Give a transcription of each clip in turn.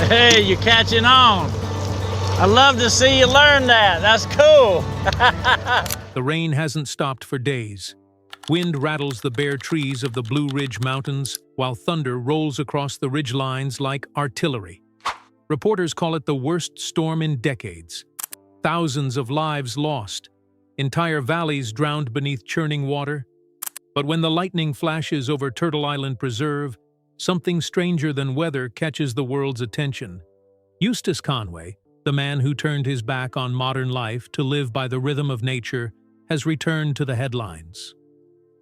Hey, you're catching on. I love to see you learn that. That's cool. The rain hasn't stopped for days. Wind rattles the bare trees of the Blue Ridge Mountains, while thunder rolls across the ridgelines like artillery. Reporters call it the worst storm in decades. Thousands of lives lost. Entire valleys drowned beneath churning water. But when the lightning flashes over Turtle Island Preserve, something stranger than weather catches the world's attention. Eustace Conway, the man who turned his back on modern life to live by the rhythm of nature, has returned to the headlines.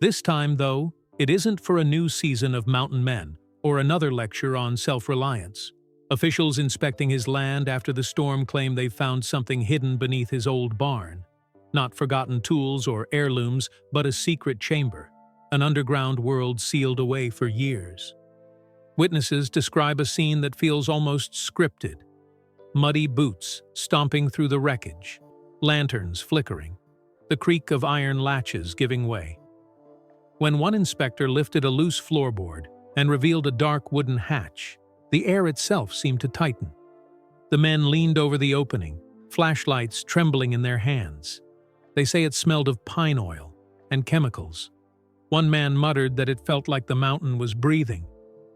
This time, though, it isn't for a new season of Mountain Men or another lecture on self-reliance. Officials inspecting his land after the storm claim they've found something hidden beneath his old barn. Not forgotten tools or heirlooms, but a secret chamber, an underground world sealed away for years. Witnesses describe a scene that feels almost scripted. Muddy boots stomping through the wreckage, lanterns flickering, the creak of iron latches giving way. When one inspector lifted a loose floorboard and revealed a dark wooden hatch, the air itself seemed to tighten. The men leaned over the opening, flashlights trembling in their hands. They say it smelled of pine oil and chemicals. One man muttered that it felt like the mountain was breathing.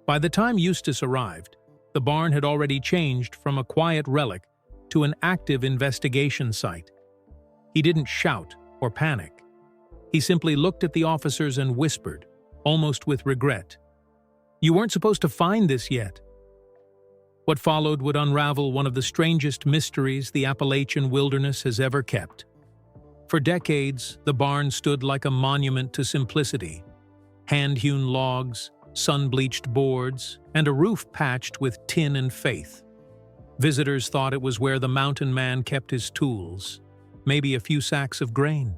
By the time Eustace arrived, the barn had already changed from a quiet relic to an active investigation site. He didn't shout or panic. He simply looked at the officers and whispered, almost with regret, "You weren't supposed to find this yet." What followed would unravel one of the strangest mysteries the Appalachian wilderness has ever kept. For decades, the barn stood like a monument to simplicity. Hand-hewn logs, sun-bleached boards, and a roof patched with tin and faith. Visitors thought it was where the mountain man kept his tools, maybe a few sacks of grain.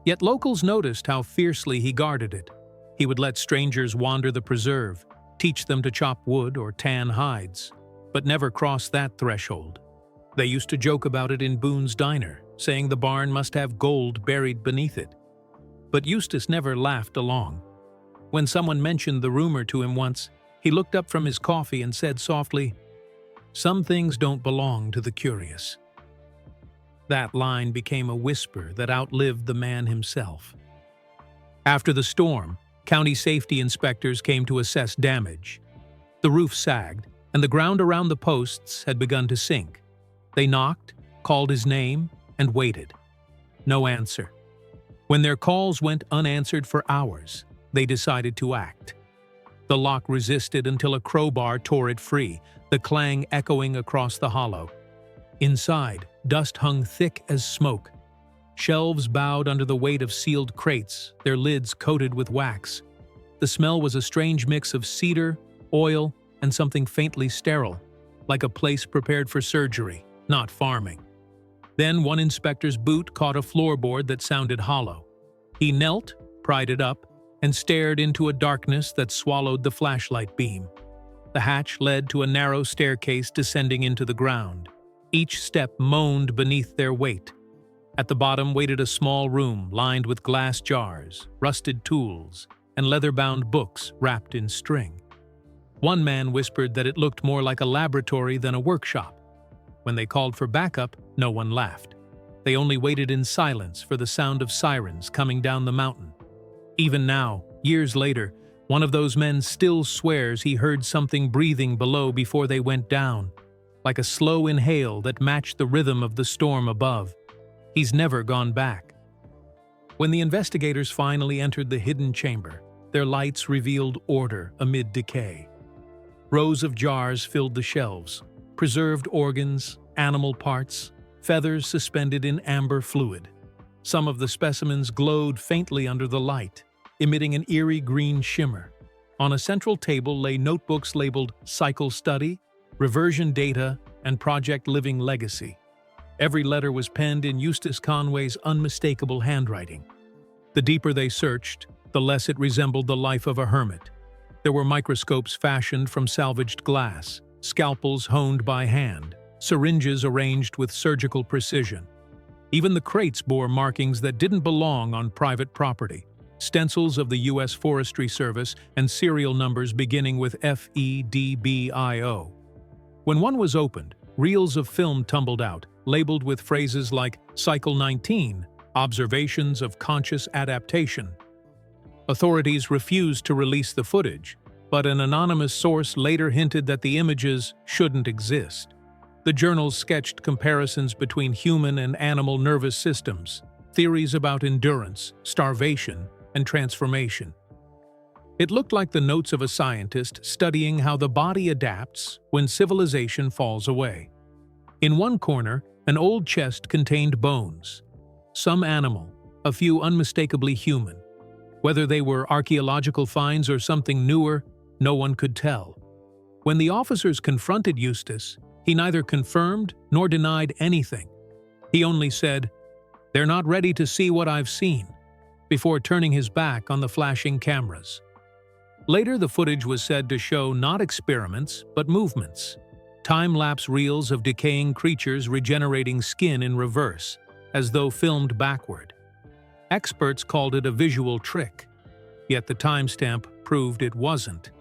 Yet locals noticed how fiercely he guarded it. He would let strangers wander the preserve, teach them to chop wood or tan hides, but never cross that threshold. They used to joke about it in Boone's Diner, saying the barn must have gold buried beneath it. But Eustace never laughed along. When someone mentioned the rumor to him once, he looked up from his coffee and said softly, "Some things don't belong to the curious." That line became a whisper that outlived the man himself. After the storm, county safety inspectors came to assess damage. The roof sagged, and the ground around the posts had begun to sink. They knocked, called his name, and waited. No answer. When their calls went unanswered for hours, they decided to act. The lock resisted until a crowbar tore it free, the clang echoing across the hollow. Inside, dust hung thick as smoke. Shelves bowed under the weight of sealed crates, their lids coated with wax. The smell was a strange mix of cedar, oil, and something faintly sterile, like a place prepared for surgery, not farming. Then one inspector's boot caught a floorboard that sounded hollow. He knelt, pried it up, and stared into a darkness that swallowed the flashlight beam. The hatch led to a narrow staircase descending into the ground. Each step moaned beneath their weight. At the bottom waited a small room lined with glass jars, rusted tools, and leather-bound books wrapped in string. One man whispered that it looked more like a laboratory than a workshop. When they called for backup, no one laughed. They only waited in silence for the sound of sirens coming down the mountain. Even now, years later, one of those men still swears he heard something breathing below before they went down, like a slow inhale that matched the rhythm of the storm above. He's never gone back. When the investigators finally entered the hidden chamber, their lights revealed order amid decay. Rows of jars filled the shelves, preserved organs, animal parts, feathers suspended in amber fluid. Some of the specimens glowed faintly under the light, emitting an eerie green shimmer. On a central table lay notebooks labeled Cycle Study, Reversion Data, and Project Living Legacy. Every letter was penned in Eustace Conway's unmistakable handwriting. The deeper they searched, the less it resembled the life of a hermit. There were microscopes fashioned from salvaged glass, scalpels honed by hand, syringes arranged with surgical precision. Even the crates bore markings that didn't belong on private property, stencils of the U.S. Forestry Service and serial numbers beginning with FEDBIO. When one was opened, reels of film tumbled out, labeled with phrases like Cycle 19, Observations of Conscious Adaptation. Authorities refused to release the footage, but an anonymous source later hinted that the images shouldn't exist. The journals sketched comparisons between human and animal nervous systems, theories about endurance, starvation, and transformation. It looked like the notes of a scientist studying how the body adapts when civilization falls away. In one corner, an old chest contained bones. Some animal, a few unmistakably human. Whether they were archaeological finds or something newer, no one could tell. When the officers confronted Eustace, he neither confirmed nor denied anything. He only said, "They're not ready to see what I've seen," before turning his back on the flashing cameras. Later, the footage was said to show not experiments, but movements. Time-lapse reels of decaying creatures regenerating skin in reverse, as though filmed backward. Experts called it a visual trick, yet the timestamp proved it wasn't.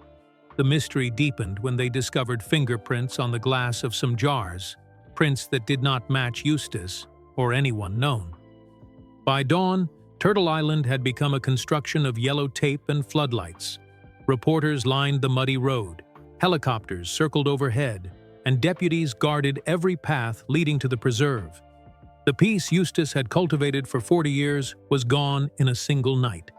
The mystery deepened when they discovered fingerprints on the glass of some jars, prints that did not match Eustace or anyone known. By dawn, Turtle Island had become a construction of yellow tape and floodlights. Reporters lined the muddy road, helicopters circled overhead, and deputies guarded every path leading to the preserve. The peace Eustace had cultivated for 40 years was gone in a single night.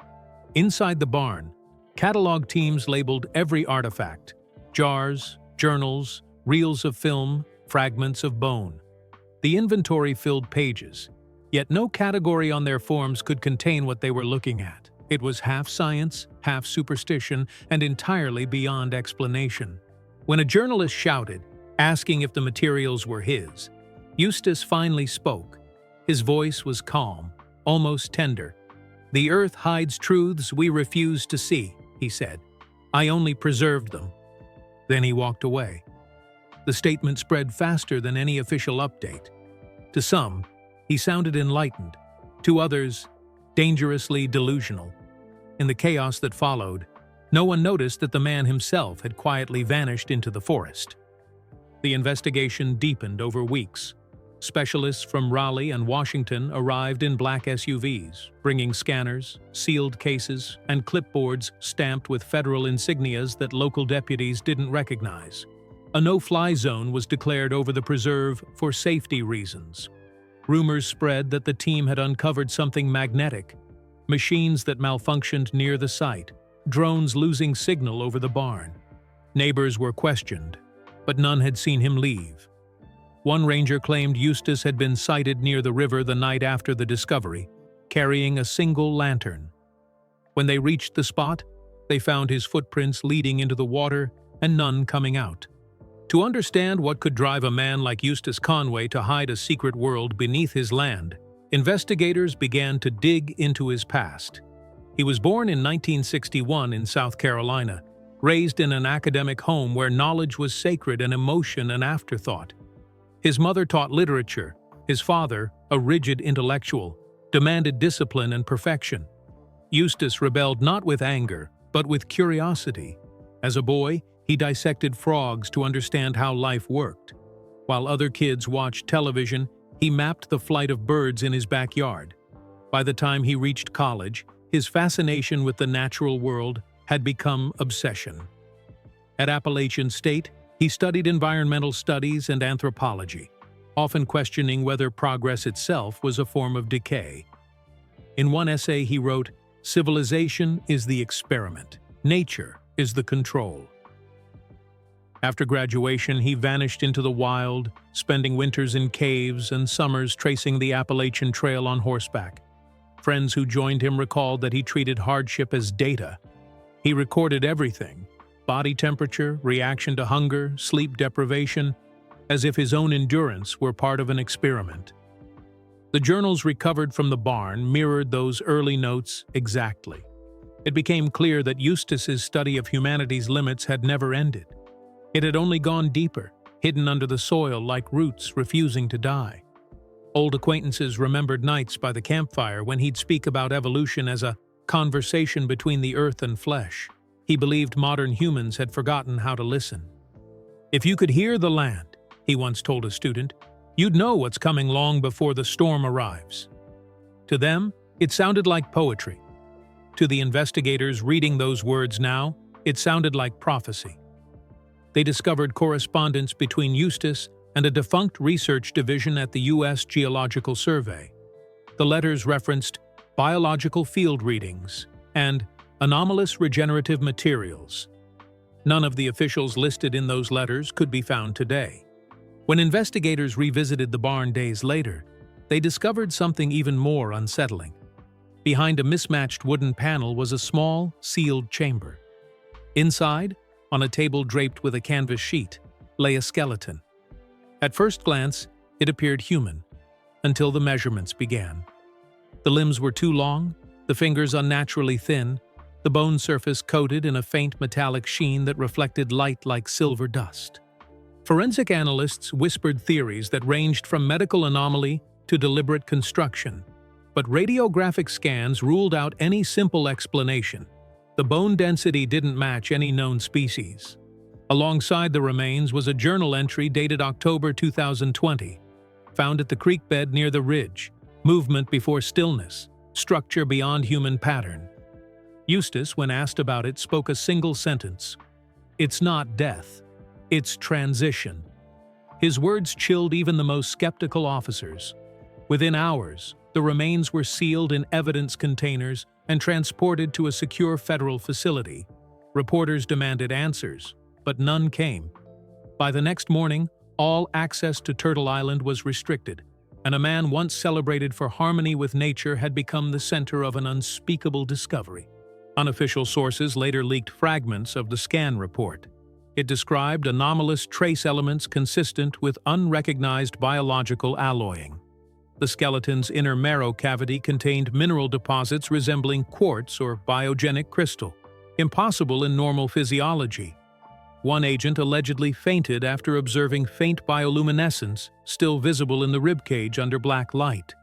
Inside the barn, catalog teams labeled every artifact: jars, journals, reels of film, fragments of bone. The inventory filled pages, yet no category on their forms could contain what they were looking at. It was half science, half superstition, and entirely beyond explanation. When a journalist shouted, asking if the materials were his, Eustace finally spoke. His voice was calm, almost tender. "The earth hides truths we refuse to see," he said. "I only preserved them." Then he walked away. The statement spread faster than any official update. To some, he sounded enlightened. To others, dangerously delusional. In the chaos that followed, no one noticed that the man himself had quietly vanished into the forest. The investigation deepened over weeks. Specialists from Raleigh and Washington arrived in black SUVs, bringing scanners, sealed cases, and clipboards stamped with federal insignias that local deputies didn't recognize. A no-fly zone was declared over the preserve for safety reasons. Rumors spread that the team had uncovered something magnetic, machines that malfunctioned near the site, drones losing signal over the barn. Neighbors were questioned, but none had seen him leave. One ranger claimed Eustace had been sighted near the river the night after the discovery, carrying a single lantern. When they reached the spot, they found his footprints leading into the water and none coming out. To understand what could drive a man like Eustace Conway to hide a secret world beneath his land, investigators began to dig into his past. He was born in 1961 in South Carolina, raised in an academic home where knowledge was sacred and emotion an afterthought. His mother taught literature. His father, a rigid intellectual, demanded discipline and perfection. Eustace rebelled not with anger, but with curiosity. As a boy, he dissected frogs to understand how life worked. While other kids watched television, he mapped the flight of birds in his backyard. By the time he reached college, his fascination with the natural world had become obsession. At Appalachian State, he studied environmental studies and anthropology, often questioning whether progress itself was a form of decay. In one essay he wrote, "Civilization is the experiment. Nature is the control." After graduation, he vanished into the wild, spending winters in caves and summers tracing the Appalachian Trail on horseback. Friends who joined him recalled that he treated hardship as data. He recorded everything: body temperature, reaction to hunger, sleep deprivation, as if his own endurance were part of an experiment. The journals recovered from the barn mirrored those early notes exactly. It became clear that Eustace's study of humanity's limits had never ended. It had only gone deeper, hidden under the soil like roots refusing to die. Old acquaintances remembered nights by the campfire when he'd speak about evolution as a conversation between the earth and flesh. He believed modern humans had forgotten how to listen. "If you could hear the land," he once told a student, "you'd know what's coming long before the storm arrives." To them, it sounded like poetry. To the investigators reading those words now, it sounded like prophecy. They discovered correspondence between Eustace and a defunct research division at the U.S. Geological Survey. The letters referenced biological field readings and anomalous regenerative materials. None of the officials listed in those letters could be found today. When investigators revisited the barn days later, they discovered something even more unsettling. Behind a mismatched wooden panel was a small, sealed chamber. Inside, on a table draped with a canvas sheet, lay a skeleton. At first glance, it appeared human, until the measurements began. The limbs were too long, the fingers unnaturally thin, the bone surface coated in a faint metallic sheen that reflected light like silver dust. Forensic analysts whispered theories that ranged from medical anomaly to deliberate construction, but radiographic scans ruled out any simple explanation. The bone density didn't match any known species. Alongside the remains was a journal entry dated October 2020, found at the creek bed near the ridge, movement before stillness, structure beyond human pattern. Eustace, when asked about it, spoke a single sentence: "It's not death, it's transition." His words chilled even the most skeptical officers. Within hours, the remains were sealed in evidence containers and transported to a secure federal facility. Reporters demanded answers, but none came. By the next morning, all access to Turtle Island was restricted, and a man once celebrated for harmony with nature had become the center of an unspeakable discovery. Unofficial sources later leaked fragments of the scan report. It described anomalous trace elements consistent with unrecognized biological alloying. The skeleton's inner marrow cavity contained mineral deposits resembling quartz or biogenic crystal, impossible in normal physiology. One agent allegedly fainted after observing faint bioluminescence still visible in the ribcage under black light.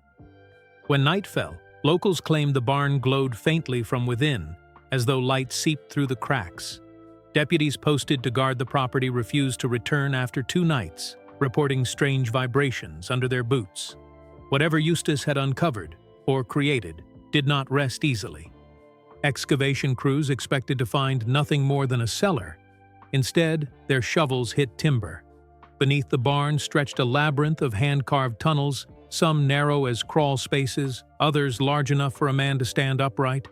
When night fell, locals claimed the barn glowed faintly from within, as though light seeped through the cracks. Deputies posted to guard the property refused to return after 2 nights, reporting strange vibrations under their boots. Whatever Eustace had uncovered, or created, did not rest easily. Excavation crews expected to find nothing more than a cellar. Instead, their shovels hit timber. Beneath the barn stretched a labyrinth of hand-carved tunnels, some narrow as crawl spaces, others large enough for a man to stand upright.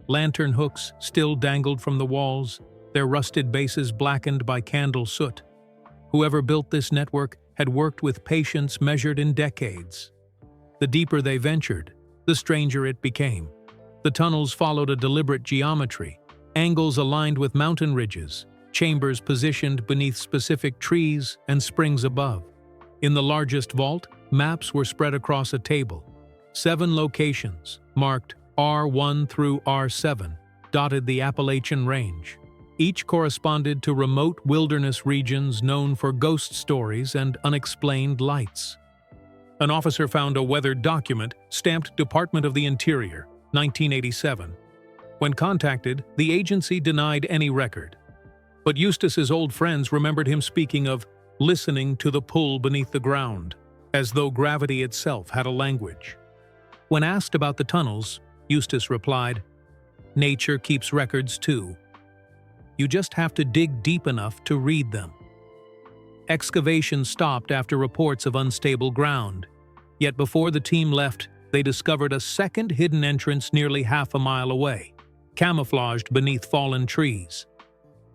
Lantern hooks still dangled from the walls, their rusted bases blackened by candle soot. Whoever built this network had worked with patience measured in decades. The deeper they ventured, the stranger it became. The tunnels followed a deliberate geometry, angles aligned with mountain ridges, chambers positioned beneath specific trees and springs above. In the largest vault, maps were spread across a table. 7 locations, marked R1 through R7, dotted the Appalachian range. Each corresponded to remote wilderness regions known for ghost stories and unexplained lights. An officer found a weathered document stamped Department of the Interior, 1987. When contacted, the agency denied any record. But Eustace's old friends remembered him speaking of listening to the pull beneath the ground, as though gravity itself had a language. When asked about the tunnels, Eustace replied, "Nature keeps records too. You just have to dig deep enough to read them." Excavation stopped after reports of unstable ground. Yet before the team left, they discovered a second hidden entrance nearly half a mile away, camouflaged beneath fallen trees.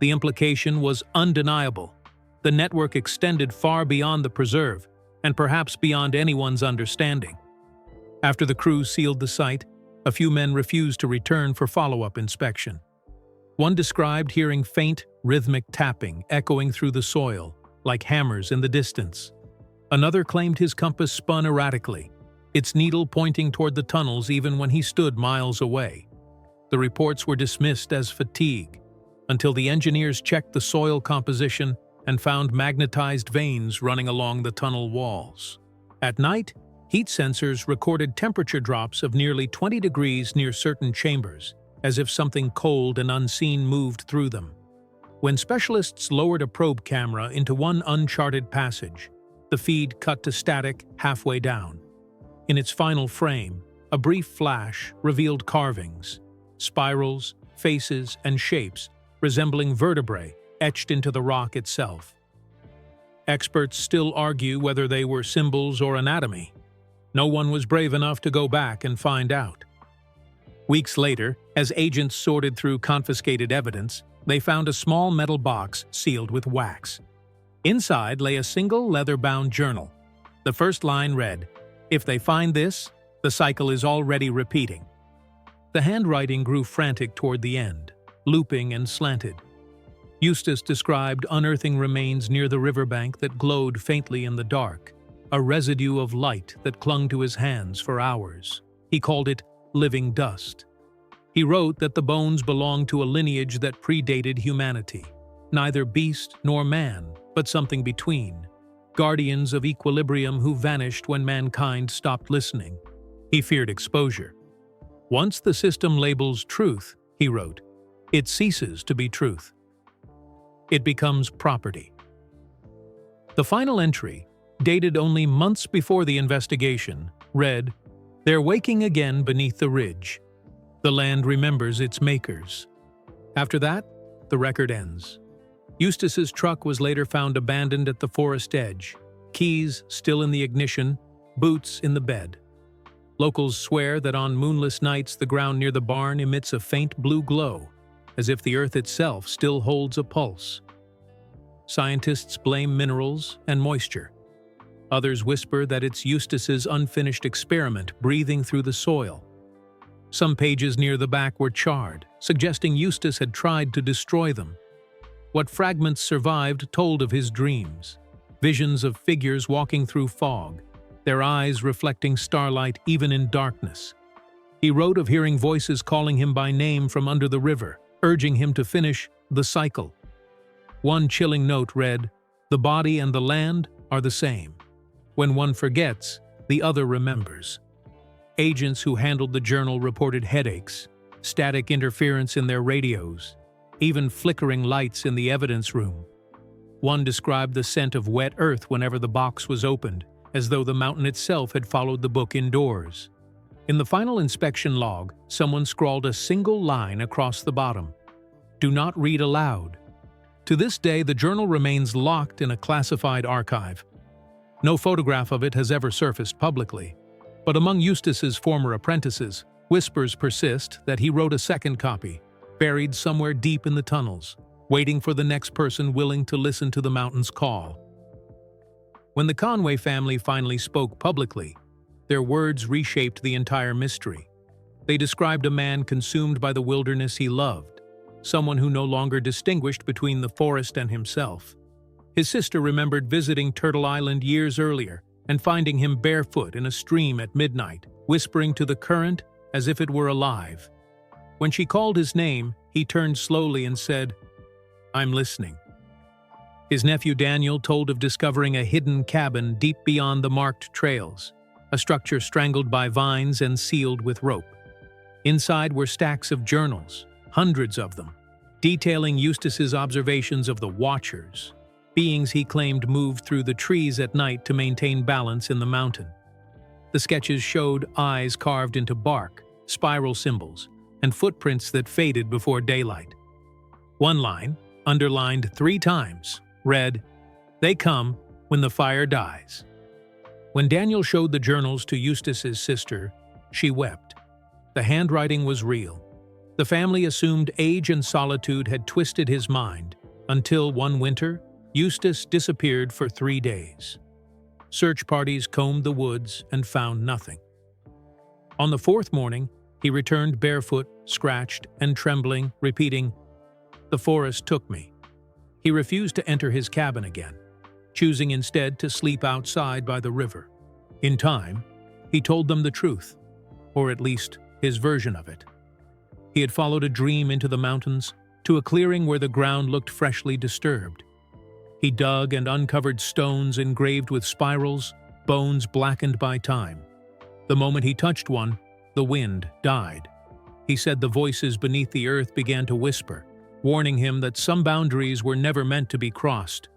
The implication was undeniable. The network extended far beyond the preserve, and perhaps beyond anyone's understanding. After the crew sealed the site, a few men refused to return for follow-up inspection. One described hearing faint, rhythmic tapping echoing through the soil, like hammers in the distance. Another claimed his compass spun erratically, its needle pointing toward the tunnels even when he stood miles away. The reports were dismissed as fatigue, until the engineers checked the soil composition and found magnetized veins running along the tunnel walls. At night, heat sensors recorded temperature drops of nearly 20 degrees near certain chambers, as if something cold and unseen moved through them. When specialists lowered a probe camera into one uncharted passage, the feed cut to static halfway down. In its final frame, a brief flash revealed carvings, spirals, faces, and shapes resembling vertebrae etched into the rock itself. Experts still argue whether they were symbols or anatomy. No one was brave enough to go back and find out. Weeks later, as agents sorted through confiscated evidence, they found a small metal box sealed with wax. Inside lay a single leather-bound journal. The first line read, "If they find this, the cycle is already repeating." The handwriting grew frantic toward the end, looping and slanted. Eustace described unearthing remains near the riverbank that glowed faintly in the dark, a residue of light that clung to his hands for hours. He called it living dust. He wrote that the bones belonged to a lineage that predated humanity, neither beast nor man, but something between, guardians of equilibrium who vanished when mankind stopped listening. He feared exposure. Once the system labels truth, he wrote, it ceases to be truth. It becomes property. The final entry, dated only months before the investigation, read, "They're waking again beneath the ridge. The land remembers its makers." After that, the record ends. Eustace's truck was later found abandoned at the forest edge, keys still in the ignition, boots in the bed. Locals swear that on moonless nights the ground near the barn emits a faint blue glow, as if the earth itself still holds a pulse. Scientists blame minerals and moisture. Others whisper that it's Eustace's unfinished experiment breathing through the soil. Some pages near the back were charred, suggesting Eustace had tried to destroy them. What fragments survived told of his dreams, visions of figures walking through fog, their eyes reflecting starlight even in darkness. He wrote of hearing voices calling him by name from under the river, urging him to finish the cycle. One chilling note read, "The body and the land are the same. When one forgets, the other remembers." Agents who handled the journal reported headaches, static interference in their radios, even flickering lights in the evidence room. One described the scent of wet earth whenever the box was opened, as though the mountain itself had followed the book indoors. In the final inspection log, someone scrawled a single line across the bottom. "Do not read aloud." To this day, the journal remains locked in a classified archive. No photograph of it has ever surfaced publicly. But among Eustace's former apprentices, whispers persist that he wrote a second copy, buried somewhere deep in the tunnels, waiting for the next person willing to listen to the mountain's call. When the Conway family finally spoke publicly, their words reshaped the entire mystery. They described a man consumed by the wilderness he loved, someone who no longer distinguished between the forest and himself. His sister remembered visiting Turtle Island years earlier and finding him barefoot in a stream at midnight, whispering to the current as if it were alive. When she called his name, he turned slowly and said, "I'm listening." His nephew Daniel told of discovering a hidden cabin deep beyond the marked trails, a structure strangled by vines and sealed with rope. Inside were stacks of journals, hundreds of them, detailing Eustace's observations of the Watchers, beings he claimed moved through the trees at night to maintain balance in the mountain. The sketches showed eyes carved into bark, spiral symbols, and footprints that faded before daylight. One line, underlined 3 times, read, "They come when the fire dies." When Daniel showed the journals to Eustace's sister, she wept. The handwriting was real. The family assumed age and solitude had twisted his mind, until one winter, Eustace disappeared for 3 days. Search parties combed the woods and found nothing. On the 4th morning, he returned barefoot, scratched, and trembling, repeating, "The forest took me." He refused to enter his cabin again, choosing instead to sleep outside by the river. In time, he told them the truth, or at least his version of it. He had followed a dream into the mountains, to a clearing where the ground looked freshly disturbed. He dug and uncovered stones engraved with spirals, bones blackened by time. The moment he touched one, the wind died. He said the voices beneath the earth began to whisper, warning him that some boundaries were never meant to be crossed.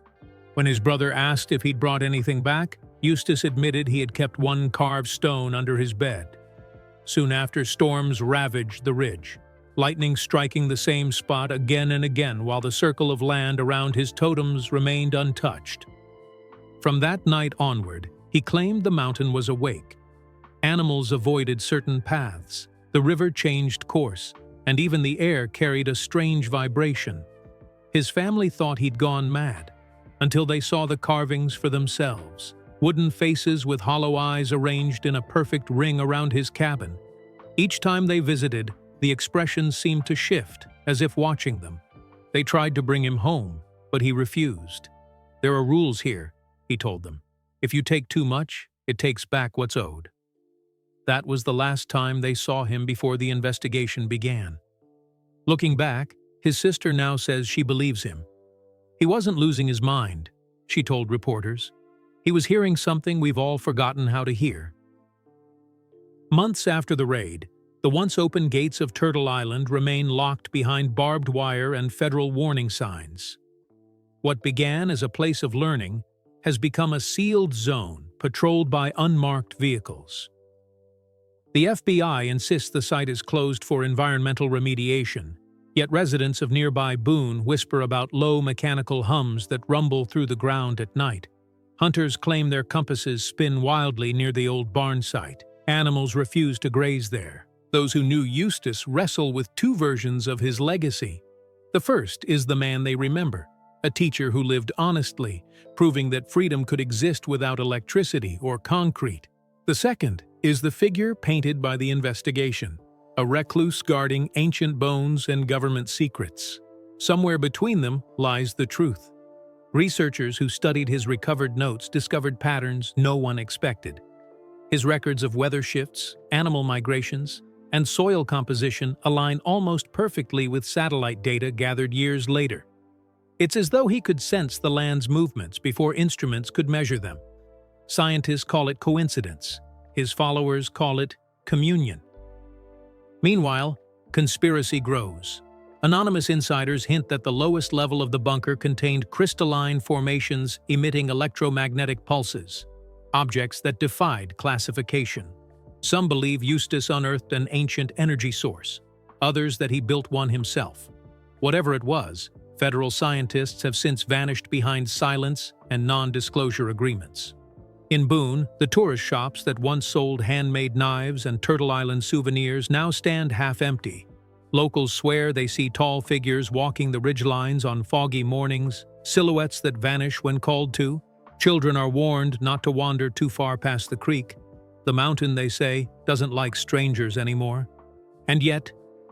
When his brother asked if he'd brought anything back, Eustace admitted he had kept one carved stone under his bed. Soon after, storms ravaged the ridge, lightning striking the same spot again and again while the circle of land around his totems remained untouched. From that night onward, he claimed the mountain was awake. Animals avoided certain paths, the river changed course, and even the air carried a strange vibration. His family thought he'd gone mad, until they saw the carvings for themselves. Wooden faces with hollow eyes arranged in a perfect ring around his cabin. Each time they visited, the expressions seemed to shift, as if watching them. They tried to bring him home, but he refused. "There are rules here," he told them. "If you take too much, it takes back what's owed." That was the last time they saw him before the investigation began. Looking back, his sister now says she believes him. He wasn't losing his mind, she told reporters. He was hearing something we've all forgotten how to hear. Months after the raid, the once open gates of Turtle Island remain locked behind barbed wire and federal warning signs. What began as a place of learning has become a sealed zone patrolled by unmarked vehicles. The FBI insists the site is closed for environmental remediation, yet residents of nearby Boone whisper about low mechanical hums that rumble through the ground at night. Hunters claim their compasses spin wildly near the old barn site. Animals refuse to graze there. Those who knew Eustace wrestle with two versions of his legacy. The first is the man they remember, a teacher who lived honestly, proving that freedom could exist without electricity or concrete. The second is the figure painted by the investigation, a recluse guarding ancient bones and government secrets. Somewhere between them lies the truth. Researchers who studied his recovered notes discovered patterns no one expected. His records of weather shifts, animal migrations, and soil composition align almost perfectly with satellite data gathered years later. It's as though he could sense the land's movements before instruments could measure them. Scientists call it coincidence. His followers call it communion. Meanwhile, conspiracy grows. Anonymous insiders hint that the lowest level of the bunker contained crystalline formations emitting electromagnetic pulses, objects that defied classification. Some believe Eustace unearthed an ancient energy source, others that he built one himself. Whatever it was, federal scientists have since vanished behind silence and non-disclosure agreements. In Boone, the tourist shops that once sold handmade knives and Turtle Island souvenirs now stand half-empty. Locals swear they see tall figures walking the ridgelines on foggy mornings, silhouettes that vanish when called to. Children are warned not to wander too far past the creek. The mountain, they say, doesn't like strangers anymore. And yet,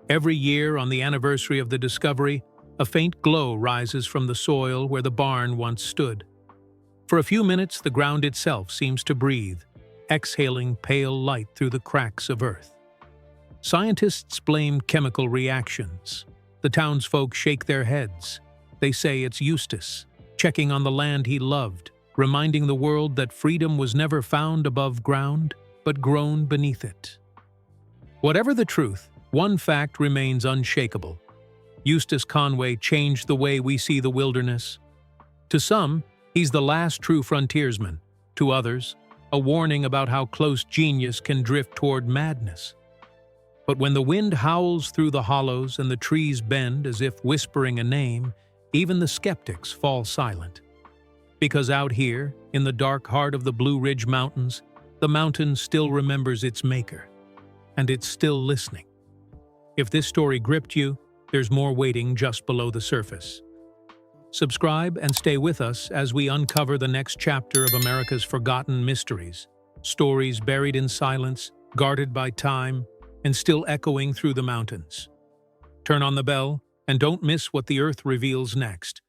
every year on the anniversary of the discovery, a faint glow rises from the soil where the barn once stood. For a few minutes, the ground itself seems to breathe, exhaling pale light through the cracks of earth. Scientists blame chemical reactions. The townsfolk shake their heads. They say it's Eustace, checking on the land he loved, reminding the world that freedom was never found above ground, but grown beneath it. Whatever the truth, one fact remains unshakable. Eustace Conway changed the way we see the wilderness. To some, he's the last true frontiersman. To others, a warning about how close genius can drift toward madness. But when the wind howls through the hollows and the trees bend as if whispering a name, even the skeptics fall silent. Because out here, in the dark heart of the Blue Ridge Mountains, the mountain still remembers its maker. And it's still listening. If this story gripped you, there's more waiting just below the surface. Subscribe and stay with us as we uncover the next chapter of America's forgotten mysteries. Stories buried in silence, guarded by time, and still echoing through the mountains. Turn on the bell, and don't miss what the Earth reveals next.